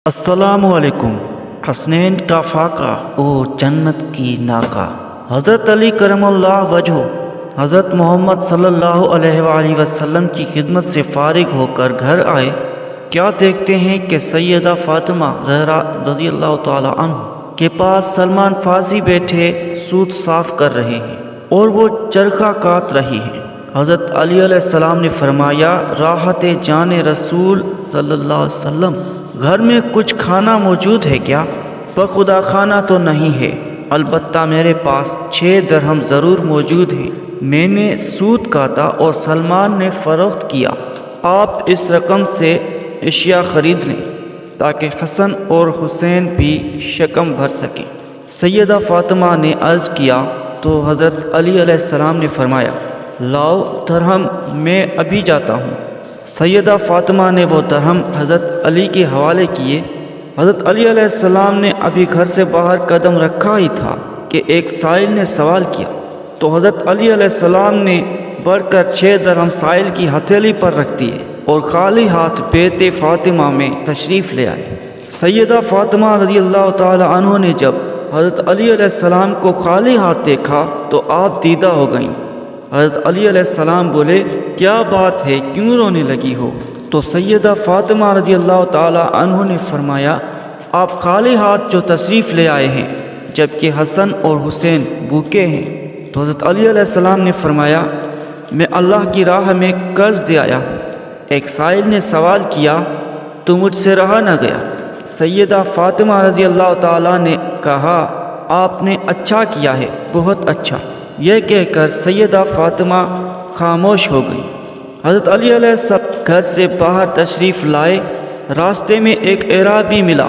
السلام علیکم۔ حسنین کا فاقہ اور جنت کی ناکہ۔ حضرت علی کرم اللہ وجہہ حضرت محمد صلی اللہ علیہ وآلہ وسلم کی خدمت سے فارغ ہو کر گھر آئے۔ کیا دیکھتے ہیں کہ سیدہ فاطمہ زہرا رضی اللہ تعالی عنہ کے پاس سلمان فارسی بیٹھے سوت صاف کر رہے ہیں اور وہ چرخہ کاٹ رہی ہیں۔ حضرت علی علیہ السلام نے فرمایا، راحت جان رسول صلی اللہ علیہ وسلم، گھر میں کچھ کھانا موجود ہے کیا؟ بخدا کھانا تو نہیں ہے، البتہ میرے پاس 6 درہم ضرور موجود ہیں۔ میں نے سوت کاتا اور سلمان نے فروخت کیا۔ آپ اس رقم سے اشیاء خرید لیں تاکہ حسن اور حسین بھی شکم بھر سکیں۔ سیدہ فاطمہ نے عرض کیا تو حضرت علی علیہ السلام نے فرمایا، لاؤ درہم، میں ابھی جاتا ہوں۔ سیدہ فاطمہ نے وہ درہم حضرت علی کے حوالے کیے۔ حضرت علی علیہ السلام نے ابھی گھر سے باہر قدم رکھا ہی تھا کہ ایک سائل نے سوال کیا، تو حضرت علی علیہ السلام نے بڑھ کر 6 درہم سائل کی ہتھیلی پر رکھ دیے اور خالی ہاتھ بیت فاطمہ میں تشریف لے آئے۔ سیدہ فاطمہ رضی اللہ تعالی عنہ نے جب حضرت علی علیہ السلام کو خالی ہاتھ دیکھا تو آپ دیدہ ہو گئیں۔ حضرت علی علیہ السلام بولے، کیا بات ہے، کیوں رونے لگی ہو؟ تو سیدہ فاطمہ رضی اللہ تعالی عنہ نے فرمایا، آپ خالی ہاتھ جو تشریف لے آئے ہیں جبکہ حسن اور حسین بھوکے ہیں۔ تو حضرت علی علیہ السلام نے فرمایا، میں اللہ کی راہ میں قرض دے آیا ہوں۔ ایک سائل نے سوال کیا تو مجھ سے رہا نہ گیا۔ سیدہ فاطمہ رضی اللہ تعالیٰ نے کہا، آپ نے اچھا کیا ہے، بہت اچھا۔ یہ کہہ کر سیدہ فاطمہ خاموش ہو گئی۔ حضرت علی علیہ السلام گھر سے باہر تشریف لائے۔ راستے میں ایک اعرابی ملا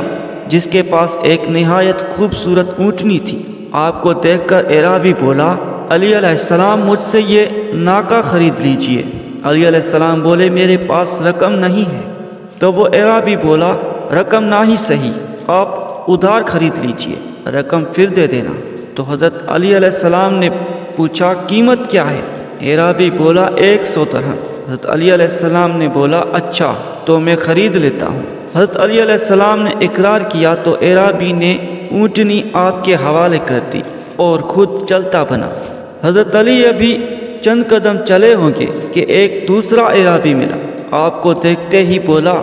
جس کے پاس ایک نہایت خوبصورت اونٹنی تھی۔ آپ کو دیکھ کر اعرابی بولا، علی علیہ السلام مجھ سے یہ ناکہ خرید لیجئے۔ علی علیہ السلام بولے، میرے پاس رقم نہیں ہے۔ تو وہ اعرابی بولا، رقم نہ ہی صحیح، آپ ادھار خرید لیجئے، رقم پھر دے دینا۔ تو حضرت علی علیہ السلام نے پوچھا، قیمت کیا ہے؟ اعرابی بولا، 100 درہم۔ حضرت علی علیہ السلام نے بولا، اچھا تو میں خرید لیتا ہوں۔ حضرت علی علیہ السلام نے اقرار کیا تو اعرابی نے اونٹنی آپ کے حوالے کر دی اور خود چلتا بنا۔ حضرت علی ابھی چند قدم چلے ہوں گے کہ ایک دوسرا اعرابی ملا۔ آپ کو دیکھتے ہی بولا،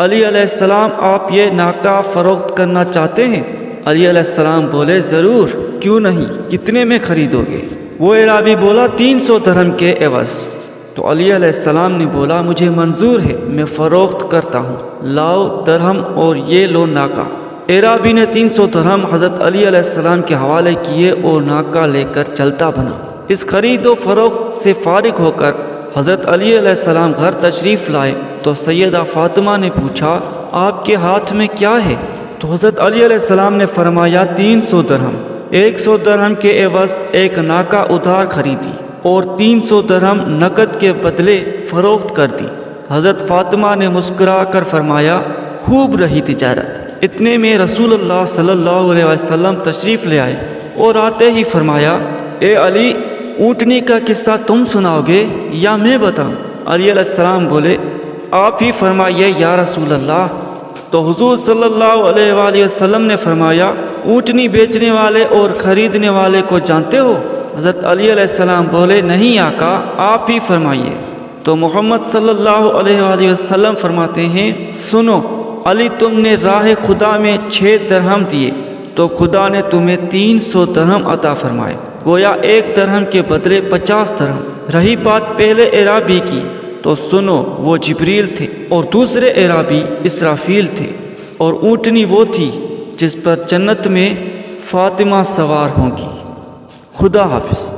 علی علیہ السلام آپ یہ ناکہ فروخت کرنا چاہتے ہیں؟ علی علیہ السلام بولے، ضرور، کیوں نہیں، کتنے میں خریدو گے؟ وہ اعرابی بولا، 300 درہم کے عوض۔ تو علی علیہ السلام نے بولا، مجھے منظور ہے، میں فروخت کرتا ہوں، لاؤ درہم اور یہ لو ناکہ۔ اعرابی نے 300 درہم حضرت علی علیہ السلام کے حوالے کیے اور ناکہ لے کر چلتا بنا۔ اس خرید و فروخت سے فارغ ہو کر حضرت علی علیہ السلام گھر تشریف لائے تو سیدہ فاطمہ نے پوچھا، آپ کے ہاتھ میں کیا ہے؟ تو حضرت علی علیہ السلام نے فرمایا، 300 درہم۔ 100 درہم کے عوض ایک ناکہ ادھار خریدی اور 300 درہم نقد کے بدلے فروخت کر دی۔ حضرت فاطمہ نے مسکرا کر فرمایا، خوب رہی تجارت۔ اتنے میں رسول اللہ صلی اللہ علیہ وسلم تشریف لے آئے اور آتے ہی فرمایا، اے علی، اونٹنی کا قصہ تم سناؤ گے یا میں بتاؤں؟ علی علیہ السلام بولے، آپ ہی فرمائیے یا رسول اللہ۔ تو حضور صلی اللہ علیہ وآلہ وسلم نے فرمایا، اونٹنی بیچنے والے اور خریدنے والے کو جانتے ہو؟ حضرت علی علیہ السلام بولے، نہیں آقا، آپ ہی فرمائیے۔ تو محمد صلی اللہ علیہ وآلہ وسلم فرماتے ہیں، سنو علی، تم نے راہ خدا میں 6 درہم دیے تو خدا نے تمہیں 300 درہم عطا فرمائے، گویا 1 درہم کے بدلے 50 درہم۔ رہی بات پہلے اعرابی کی تو سنو، وہ جبریل تھے اور دوسرے اعرابی اسرافیل تھے، اور اونٹنی وہ تھی جس پر جنت میں فاطمہ سوار ہوں گی۔ خدا حافظ۔